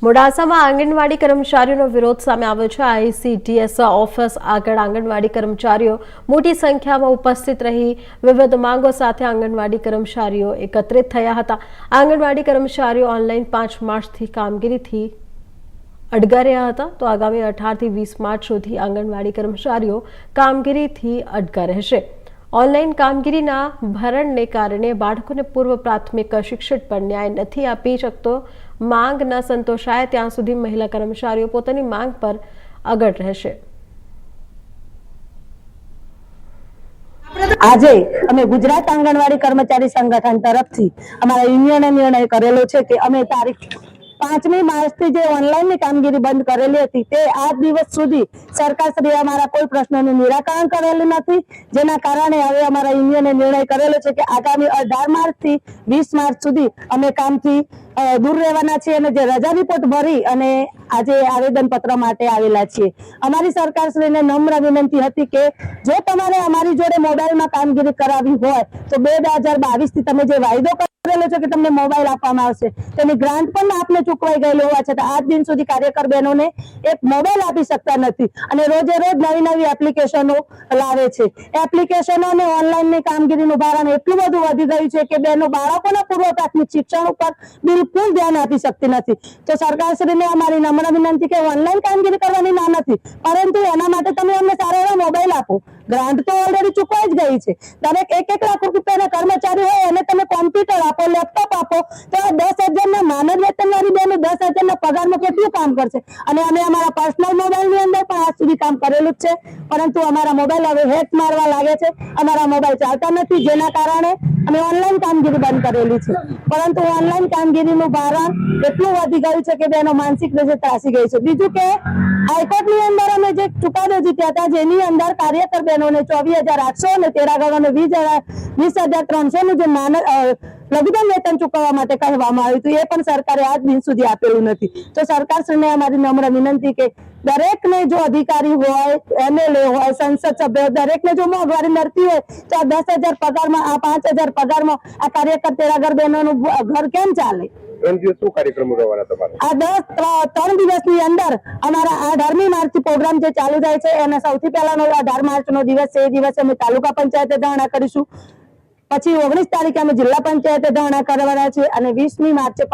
મોડાસામાં આંગણવાડી કર્મચારીઓનો વિરોધ સામે આવ્યો છે। આઈસીડીએસ ઓફિસ આગળ આંગણવાડી કર્મચારીઓ મોટી સંખ્યામાં ઉપસ્થિત રહી વિવિધ માંગો સાથે આંગણવાડી કર્મચારીઓ એકત્રિત થયા હતા। આંગણવાડી કર્મચારીઓ ઓનલાઈન 5 માર્ચથી કામગીરીથી અડગા રહ્યા હતા, તો આગામી 18 થી 20 માર્ચ સુધી આંગણવાડી કર્મચારીઓ કામગીરીથી અડગા રહેશે। ઓનલાઈન કામગીરીના ભરણને કારણે બાળકોને પૂર્વ પ્રાથમિક શિક્ષણ પર ન્યાય નથી આપી શકતો। માંગ ન સંતોષાય ત્યાં સુધી મહિલા કર્મચારીઓ પોતાની માંગ પર અડગ રહેશે। આજે અમે ગુજરાત આંગણવાડી કર્મચારી સંગઠન તરફથી અમારા યુનિયને નિર્ણય કરેલો છે કે અમે તારીખ 5મી માર્ચથી જે ઓનલાઈનની કામગીરી બંધ કરેલી હતી તે આજ દિવસ સુધી સરકારશ્રીએ અમારા કોઈ પ્રશ્નોનું નિરાકરણ કરેલું નથી, જેના કારણે હવે અમારા યુનિયને નિર્ણય કરેલો છે કે આગામી 18 માર્ચથી 20 માર્ચ સુધી અમે કામથી દૂર રહેવાના છીએ અને જે રજા રિપોર્ટ ભરી અને આજે આવેદન પત્ર માટે આવેલા છીએ। અમારી સરકારશ્રીને નમ્ર વિનંતી હતી કે જો તમારે અમારી જોડે મોબાઈલમાં કામગીરી કરાવી હોય તો 2022 થી તમે જે વાયદો કરેલો છે કે તમને મોબાઈલ આપવામાં આવશે તેની ગ્રાન્ટ પણ આપને ચૂકવાઈ ગયેલો હોવા છતાં આજ દિન સુધી કાર્યકર બહેનોને એક મોબાઈલ આપી શકતા નથી અને રોજે રોજ નવી નવી એપ્લિકેશનો લાવે છે। એપ્લિકેશનો અને ઓનલાઈનની કામગીરીનું ભારણ એટલું બધું વધી ગયું છે કે બહેનો બાળકોના પૂર્વ પ્રાથમિક શિક્ષણ ઉપર બિલકુલ ધ્યાન આપી શકતી નથી। તો સરકારશ્રીને અમારી નમ્ર વિનંતી કે ઓનલાઈન કામગીરી કરવાની ના નથી, પરંતુ એના માટે તમે અમને સારા એવા મોબાઈલ આપો। ગ્રાન્ટ તો ઓલરેડી ચૂકવાઈ જ ગઈ છે। દરેક 1 લાખ રૂપિયાના કર્મચારી હોય એને તમે કોમ્પ્યુટર આપો, લેપટોપ આપો તો 10,000 ના માનદ વેતનવાળી બેનો 10,000 ના પગારમાં કેટલું કામ કરશે? અને અમે અમારા પર્સનલ મોબાઈલની અંદર પણ આજ સુધી કામ કરેલું જ છે, પરંતુ અમારા મોબાઈલ હવે હેક મારવા લાગે છે। અમારા મોબાઈલ ચાલતા નથી, જેના કારણે અમે ઓનલાઈન કામગીરી બંધ કરેલી છે, પરંતુ ઓનલાઈન કામગીરીનું ભારણ એટલું વધી ગયું છે કે બેનો માનસિક રીતે ત્રાસી ગઈ છે। બીજું કે હાઈકોર્ટની અંદર અમે જે ચુકાદો જીત્યા હતા જેની અંદર કાર્યકર બહેનોને 24,800 અને તેરાગરોને 20,300 નું જે લઘુત્તમ વેતન ચૂકવવા માટે કહેવામાં આવ્યું હતું એ પણ સરકારે આજ દિન સુધી આપેલું નથી। તો સરકારશ્રીને અમારી નમ્ર વિનંતી કે દરેકને જો અધિકારી હોય, એમએલએ હોય, સંસદ સભ્ય દરેકને જો મોંઘવારી નડતી હોય તો આ 10,000 પગારમાં, આ 5,000 પગારમાં આ કાર્યકર તેરાગર બહેનોનું ઘર કેમ ચાલે? આ 3 દિવસની અંદર અમારા 18મી માર્ચથી પ્રોગ્રામ જે ચાલુ થાય છે એને સૌથી પહેલાનો 18 માર્ચનો દિવસ છે, એ દિવસે અમે તાલુકા પંચાયતે ધરણા કરીશું। પછી 19 તારીખે અમે જિલ્લા પંચાયતે ધરણા કરવાના છે અને 20મી માર્ચે પણ